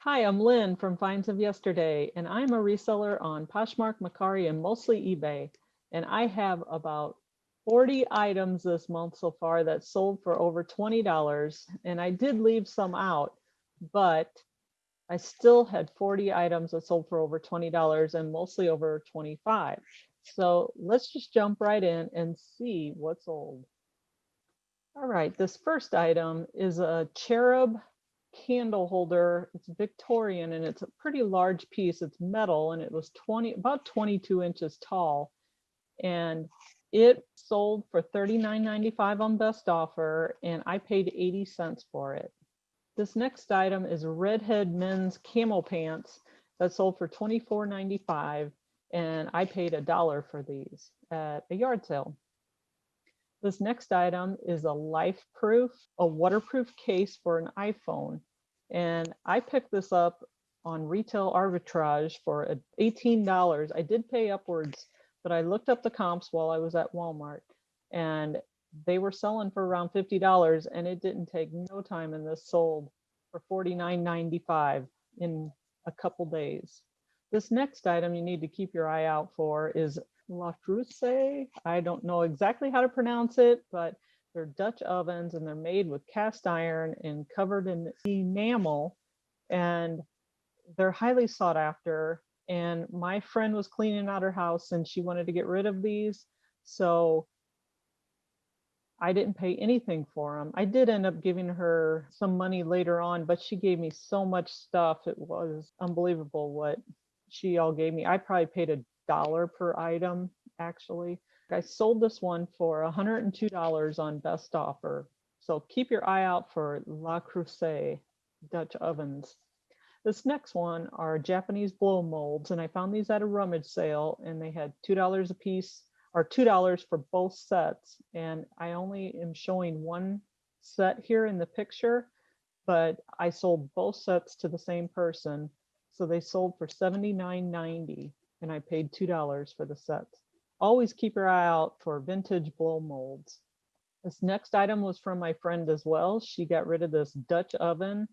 Hi, I'm Lynn from Finds of Yesterday, and I'm a reseller on Poshmark, Mercari, and mostly eBay. And I have about 40 items this month so far that sold for over $20. And I did leave some out, but I still had 40 items that sold for over $20 and mostly over 25. So let's just jump right in and see what sold. All right, this first item is a cherub candle holder. It's Victorian and it's a pretty large piece. It's metal and it was about 22 inches tall. And it sold for $39.95 on best offer, and I paid 80 cents for it. This next item is redhead men's camo pants that sold for $24.95, and I paid $1 for these at a yard sale. This next item is a a waterproof case for an iPhone. And I picked this up on retail arbitrage for $18. I did pay upwards, but I looked up the comps while I was at Walmart and they were selling for around $50, and it didn't take no time, and this sold for $49.95 in a couple days. This next item you need to keep your eye out for is La Trousse. I don't know exactly how to pronounce it, but they're Dutch ovens and they're made with cast iron and covered in enamel, and they're highly sought after. And my friend was cleaning out her house and she wanted to get rid of these. So I didn't pay anything for them. I did end up giving her some money later on, but she gave me so much stuff. It was unbelievable what she all gave me. I probably paid $1 per item, actually. I sold this one for $102 on best offer. So keep your eye out for La Creuset Dutch ovens. This next one are Japanese blow molds, and I found these at a rummage sale, and they had $2 a piece, or $2 for both sets. And I only am showing one set here in the picture, but I sold both sets to the same person. So they sold for $79.90, and I paid $2 for the sets. Always keep your eye out for vintage blow molds. This next item was from my friend as well. She got rid of this Dutch oven.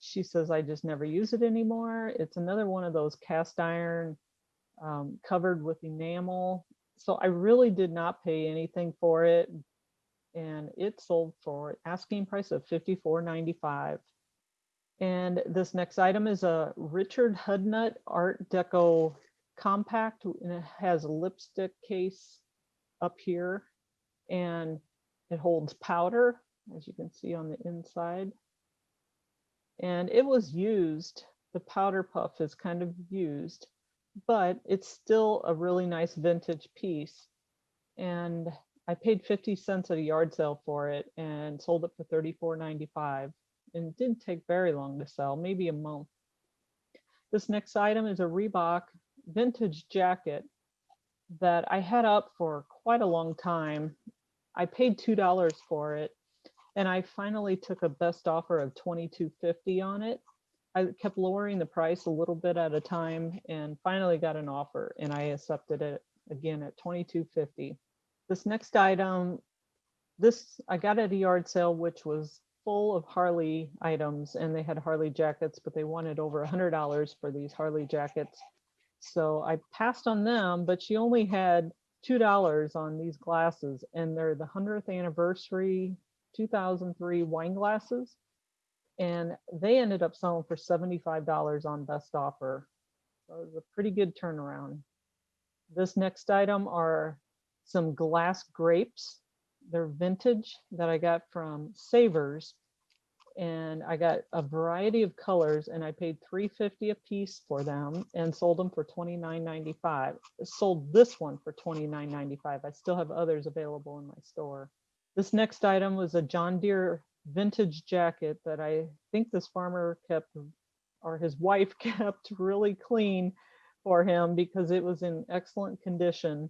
She says, I just never use it anymore. It's another one of those cast iron covered with enamel. So I really did not pay anything for it. And it sold for asking price of $54.95. And this next item is a Richard Hudnut Art Deco compact, and it has a lipstick case up here, and it holds powder, as you can see on the inside. And it was used, the powder puff is kind of used, but it's still a really nice vintage piece. And I paid 50 cents at a yard sale for it and sold it for $34.95. And it didn't take very long to sell, maybe a month. This next item is a Reebok vintage jacket that I had up for quite a long time. I paid $2 for it, and I finally took a best offer of $22.50 on it. I kept lowering the price a little bit at a time and finally got an offer, and I accepted it again at $22.50. This next item, I got at a yard sale, which was full of Harley items, and they had Harley jackets, but they wanted over $100 for these Harley jackets. So I passed on them, but she only had $2 on these glasses, and they're the 100th anniversary 2003 wine glasses. And they ended up selling for $75 on best offer. So it was a pretty good turnaround. This next item are some glass grapes. They're vintage that I got from Savers, and I got a variety of colors, and I paid $3.50 a piece for them and sold them for $29.95. Sold this one for $29.95. I still have others available in my store. This next item was a John Deere vintage jacket that I think this farmer kept, or his wife kept really clean for him because it was in excellent condition.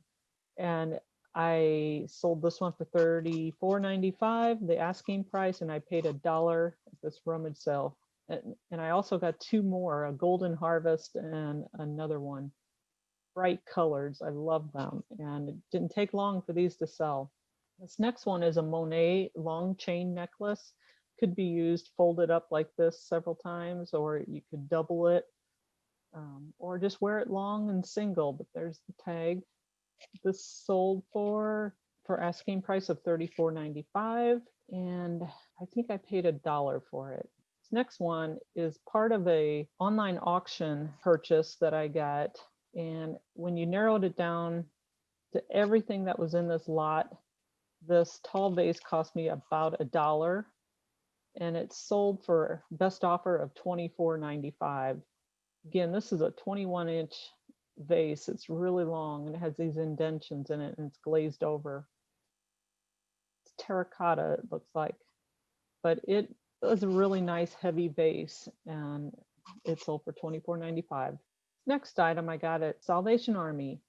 And I sold this one for $34.95, the asking price, and I paid $1 at this rummage sale. And I also got two more, a Golden Harvest and another one. Bright colors, I love them. And it didn't take long for these to sell. This next one is a Monet long chain necklace. could be used folded up like this several times, or you could double it, or just wear it long and single. But there's the tag. This sold for asking price of $34.95, and I think I paid $1 for it. This next one is part of a online auction purchase that I got, and when you narrowed it down to everything that was in this lot, this tall vase cost me about $1, and it sold for best offer of $24.95. Again, this is a 21-inch vase. It's really long and it has these indentions in it, and it's glazed over. It's terracotta, it looks like, but it was a really nice heavy vase, and it sold for $24.95. Next item I got at Salvation Army,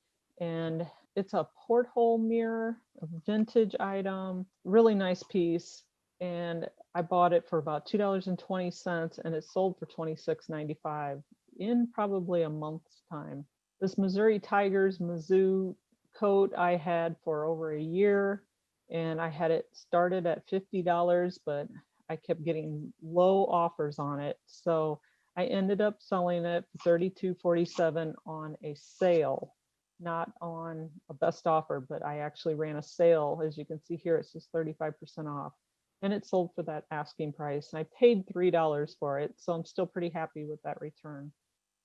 and it's a porthole mirror, a vintage item, really nice piece. And I bought it for about $2.20, and it sold for $26.95 in probably a month's time. This Missouri Tigers mizzou coat I had for over a year, and I had it started at $50, but I kept getting low offers on it. So I ended up selling it for $32.47 on a sale, not on a best offer, but I actually ran a sale. As you can see here, it's just 35% off. And it sold for that asking price. And I paid $3 for it, so I'm still pretty happy with that return.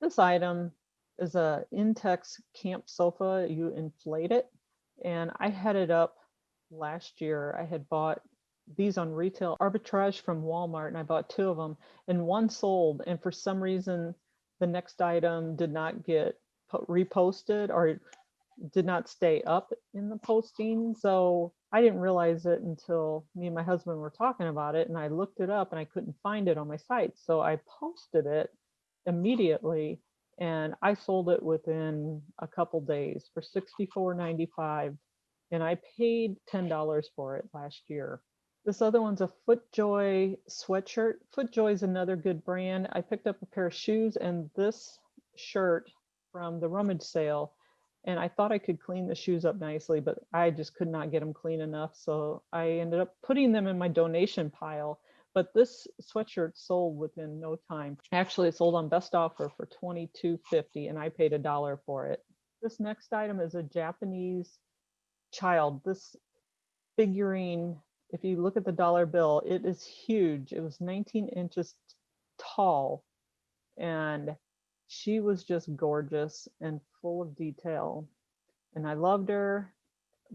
This item is a intex camp sofa. You inflate it, and I had it up last year. I had bought these on retail arbitrage from Walmart, and I bought 2 of them, and one sold, and for some reason the next item did not get reposted or did not stay up in the posting. So I didn't realize it until me and my husband were talking about it, and I looked it up and I couldn't find it on my site. So I posted it immediately, and I sold it within a couple days for $64.95, and I paid $10 for it last year. This other one's a FootJoy sweatshirt. FootJoy is another good brand. I picked up a pair of shoes and this shirt from the rummage sale, and I thought I could clean the shoes up nicely, but I just could not get them clean enough. So I ended up putting them in my donation pile. But this sweatshirt sold within no time. Actually, it sold on best offer for $22.50, and I paid $1 for it. This next item is a Japanese child. This figurine, if you look at the dollar bill, it is huge. It was 19 inches tall, and she was just gorgeous and full of detail. And I loved her,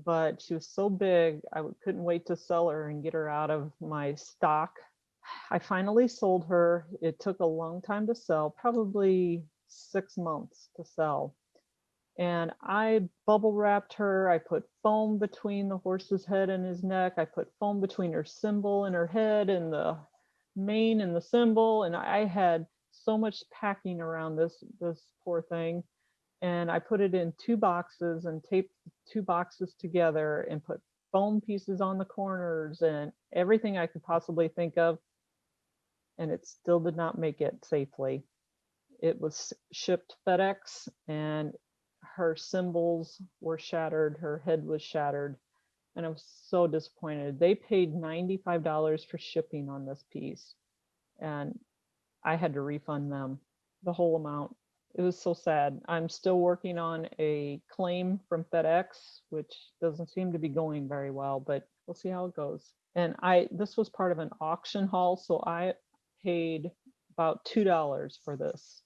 but she was so big, I couldn't wait to sell her and get her out of my stock. I finally sold her. It took a long time to sell, probably 6 months to sell. And I bubble wrapped her. I put foam between the horse's head and his neck. I put foam between her symbol and her head and the mane and the symbol. And I had so much packing around this poor thing. And I put it in 2 boxes and taped 2 boxes together and put foam pieces on the corners and everything I could possibly think of. And it still did not make it safely. It was shipped FedEx, and her symbols were shattered, her head was shattered, and I was so disappointed. They paid $95 for shipping on this piece, and I had to refund them the whole amount. It was so sad. I'm still working on a claim from FedEx, which doesn't seem to be going very well, but we'll see how it goes. And this was part of an auction haul, so I paid about $2 for this.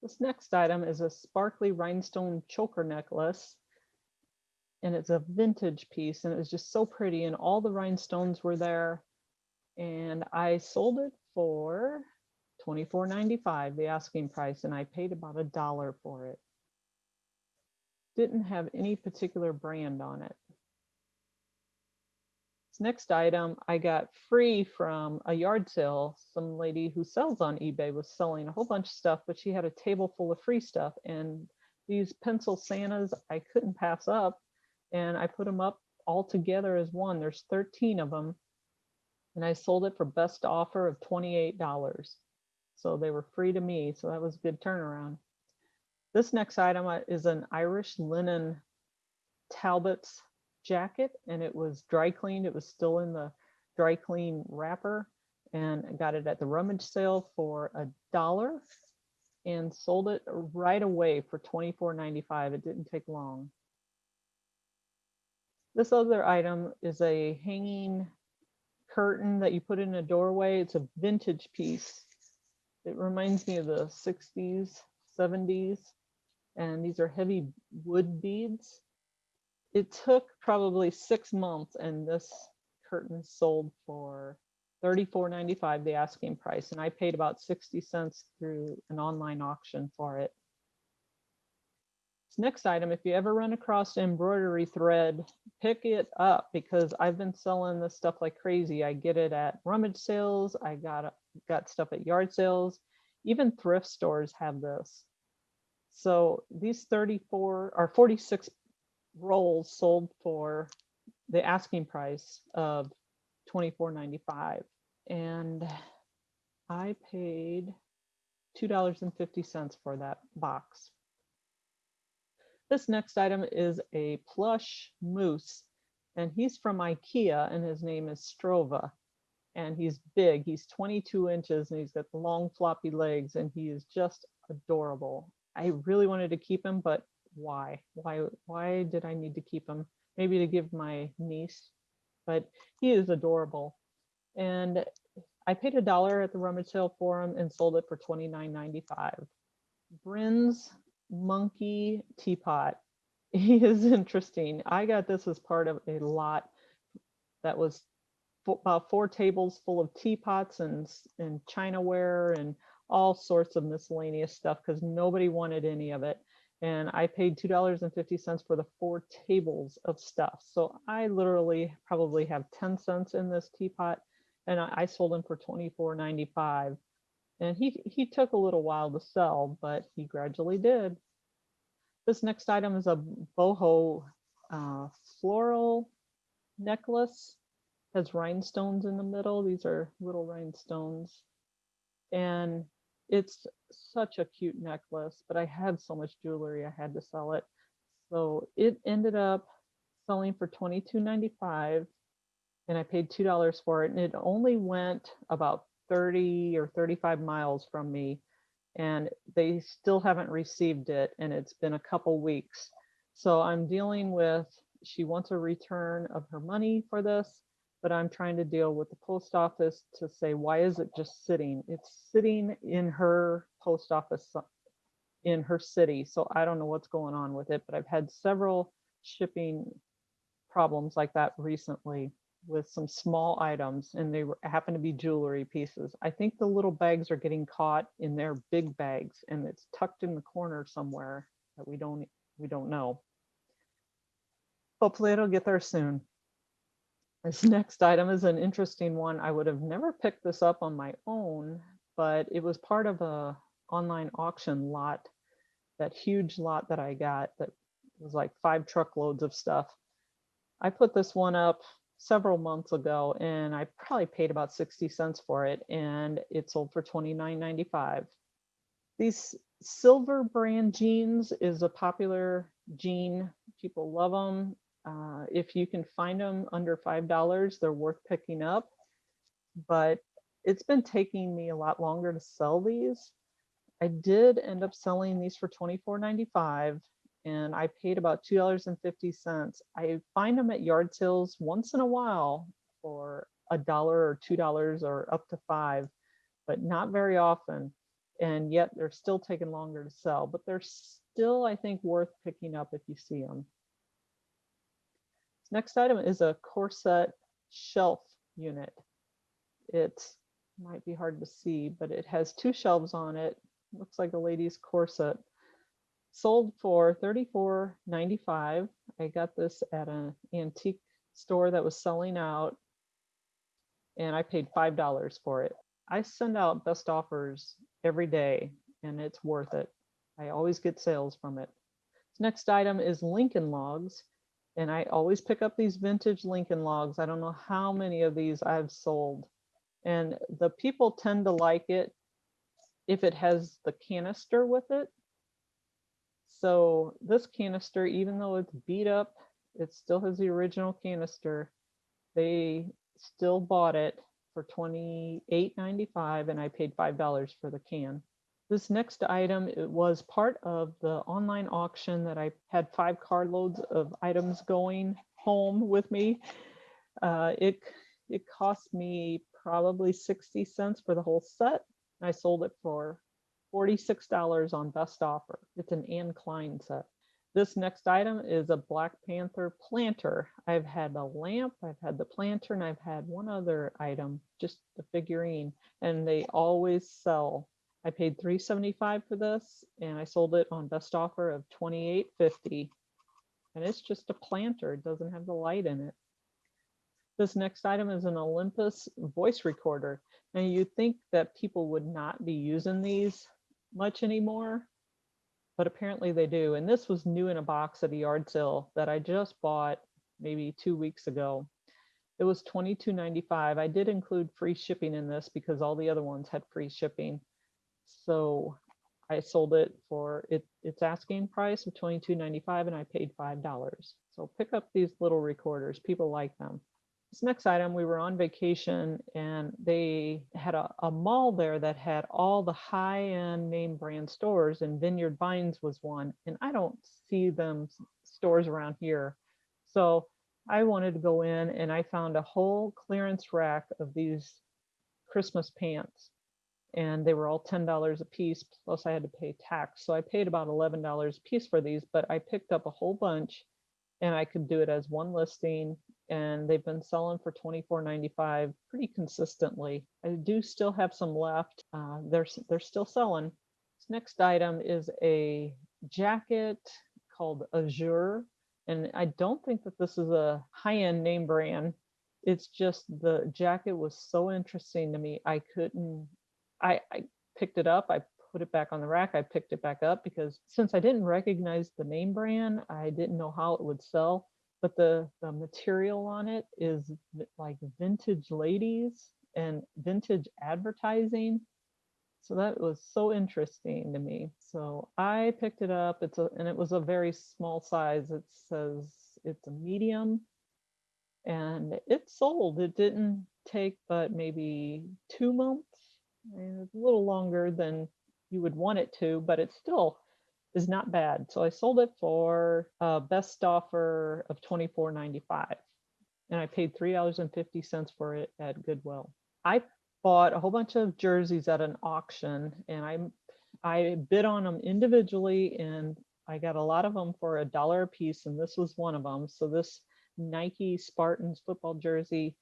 This next item is a sparkly rhinestone choker necklace, and it's a vintage piece, and it was just so pretty, and all the rhinestones were there, and I sold it for $24.95, the asking price, and I paid about $1 for it. Didn't have any particular brand on it. This next item I got free from a yard sale. Some lady who sells on eBay was selling a whole bunch of stuff, but she had a table full of free stuff, and these pencil Santas I couldn't pass up, and I put them up all together as one. There's 13 of them, and I sold it for best offer of $28. So they were free to me, so that was a good turnaround. This next item is an Irish linen Talbot's jacket, and it was dry cleaned. It was still in the dry clean wrapper, and I got it at the rummage sale for $1 and sold it right away for $24.95. It didn't take long. This other item is a hanging curtain that you put in a doorway. It's a vintage piece. It reminds me of the 60s, 70s, and these are heavy wood beads. It took probably 6 months, and this curtain sold for $34.95, the asking price, and I paid about 60 cents through an online auction for it. This next item, if you ever run across embroidery thread, pick it up, because I've been selling this stuff like crazy. I get it at rummage sales, I got stuff at yard sales, even thrift stores have this. So these 34 or 46 rolls sold for the asking price of $24.95, and I paid $2.50 for that box. This next item is a plush moose, and he's from IKEA, and his name is Strova, and he's big. He's 22 inches, and he's got the long floppy legs, and he is just adorable. I really wanted to keep him, but why did I need to keep him? Maybe to give my niece, but he is adorable. And I paid $1 at the rummage sale for him and sold it for $29.95. Bryn's monkey teapot. He is interesting. I got this as part of a lot that was about 4 tables full of teapots and chinaware and all sorts of miscellaneous stuff, because nobody wanted any of it. And I paid $2.50 for the 4 tables of stuff. So I literally probably have 10 cents in this teapot, and I sold him for $24.95. And he took a little while to sell, but he gradually did. This next item is a boho floral necklace. Has rhinestones in the middle. These are little rhinestones. And it's such a cute necklace, but I had so much jewelry, I had to sell it. So it ended up selling for $22.95, and I paid $2 for it. And it only went about 30 or 35 miles from me, and they still haven't received it, and it's been a couple weeks. So I'm dealing with, she wants a return of her money for this, but I'm trying to deal with the post office to say, why is it just sitting? It's sitting in her post office in her city, so I don't know what's going on with it, but I've had several shipping problems like that recently with some small items, and they happen to be jewelry pieces. I think the little bags are getting caught in their big bags, and it's tucked in the corner somewhere that we don't know. Hopefully it'll get there soon. This next item is an interesting one. I would have never picked this up on my own, but it was part of a online auction lot, that huge lot that I got that was like 5 truckloads of stuff. I put this one up several months ago, and I probably paid about 60 cents for it, and it sold for $29.95. These silver brand jeans is a popular jean. People love them. If you can find them under $5, they're worth picking up, but it's been taking me a lot longer to sell these. I did end up selling these for $24.95, and I paid about $2.50. I find them at yard sales once in a while for $1 or $2 or up to $5, but not very often. And yet they're still taking longer to sell, but they're still, I think, worth picking up if you see them. Next item is a corset shelf unit. It might be hard to see, but it has 2 shelves on it. Looks like a lady's corset. Sold for $34.95. I got this at an antique store that was selling out, and I paid $5 for it. I send out best offers every day, and it's worth it. I always get sales from it. Next item is Lincoln logs, and I always pick up these vintage Lincoln logs. I don't know how many of these I've sold, and the people tend to like it if it has the canister with it. So this canister, even though it's beat up, it still has the original canister. They still bought it for $28.95 and I paid $5 for the can. This next item, it was part of the online auction that I had 5 carloads of items going home with me. It cost me probably 60 cents for the whole set. I sold it for $46 on best offer. It's an Anne Klein set. This next item is a Black Panther planter. I've had a lamp, I've had the planter, and I've had one other item, just the figurine, and they always sell. I paid $3.75 for this, and I sold it on best offer of $28.50. And it's just a planter, it doesn't have the light in it. This next item is an Olympus voice recorder. Now you'd think that people would not be using these much anymore, but apparently they do. And this was new in a box at a yard sale that I just bought maybe 2 weeks ago. It was $22.95. I did include free shipping in this because all the other ones had free shipping. So I sold it for its asking price of $22.95 and I paid $5. So pick up these little recorders. People like them. This next item, we were on vacation and they had a mall there that had all the high-end name brand stores, and Vineyard Vines was one. And I don't see them stores around here. So I wanted to go in and I found a whole clearance rack of these Christmas pants. And they were all $10 a piece, plus I had to pay tax. So I paid about $11 a piece for these, but I picked up a whole bunch and I could do it as one listing. And they've been selling for $24.95 pretty consistently. I do still have some left. They're still selling. This next item is a jacket called Azure. And I don't think that this is a high-end name brand. It's just the jacket was so interesting to me. I picked it up, I put it back on the rack, I picked it back up because since I didn't recognize the name brand, I didn't know how it would sell. But the material on it is like vintage ladies and vintage advertising. So that was so interesting to me. So I picked it up. And it was a very small size. It says it's a medium. And it sold. It didn't take but maybe 2 months. And it's a little longer than you would want it to, but it still is not bad. So I sold it for a best offer of $24.95. And I paid $3.50 for it at Goodwill. I bought a whole bunch of jerseys at an auction and I bid on them individually and I got a lot of them for $1 a piece, and this was one of them. So this Nike Spartans football jersey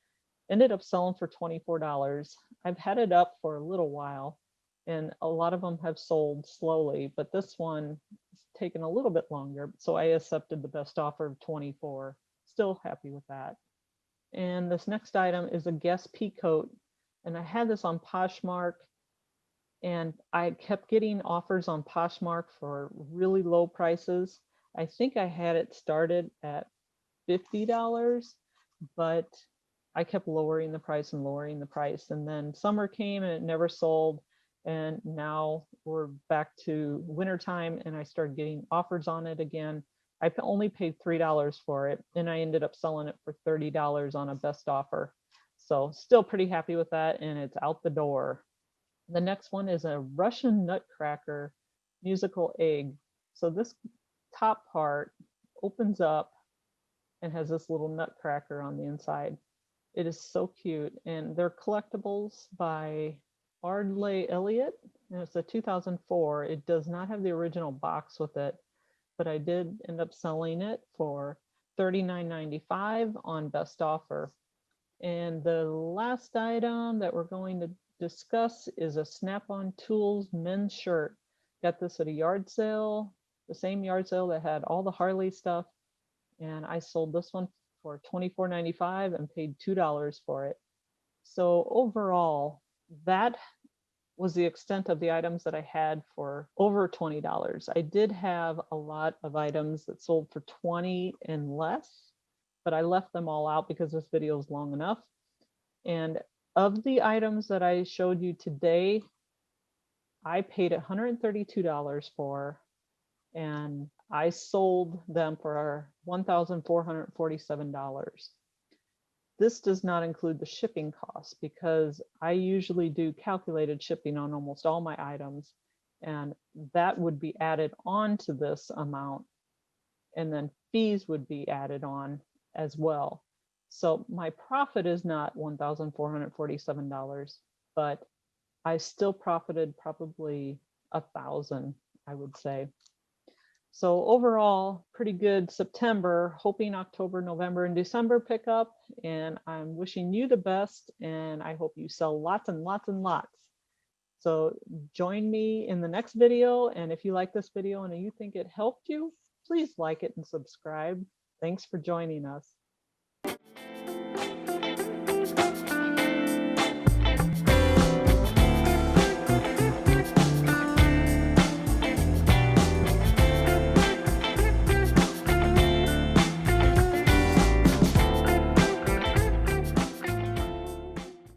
ended up selling for $24. I've had it up for a little while and a lot of them have sold slowly, but this one has taken a little bit longer. So I accepted the best offer of $24. Still happy with that. And this next item is a Guess Peacoat. And I had this on Poshmark and I kept getting offers on Poshmark for really low prices. I think I had it started at $50, but I kept lowering the price and lowering the price. And then summer came and it never sold. And now we're back to wintertime and I started getting offers on it again. I only paid $3 for it and I ended up selling it for $30 on a best offer. So still pretty happy with that, and it's out the door. The next one is a Russian Nutcracker Musical Egg. So this top part opens up and has this little nutcracker on the inside. It is so cute, and they're collectibles by Ardley Elliott, and it's a 2004. It does not have the original box with it, but I did end up selling it for $39.95 on best offer. And the last item that we're going to discuss is a Snap-on Tools men's shirt. Got this at a yard sale, the same yard sale that had all the Harley stuff. And I sold this one for $24.95 and paid $2 for it. So overall, that was the extent of the items that I had for over $20. I did have a lot of items that sold for $20 and less, but I left them all out because this video is long enough. And of the items that I showed you today, I paid $132 for, and I sold them for $1,447. This does not include the shipping costs because I usually do calculated shipping on almost all my items, and that would be added on to this amount, and then fees would be added on as well. So my profit is not $1,447, but I still profited probably 1,000, I would say. So overall, pretty good September, hoping October, November, and December pick up. And I'm wishing you the best, and I hope you sell lots and lots and lots. So join me in the next video. And if you like this video and you think it helped you, please like it and subscribe. Thanks for joining us.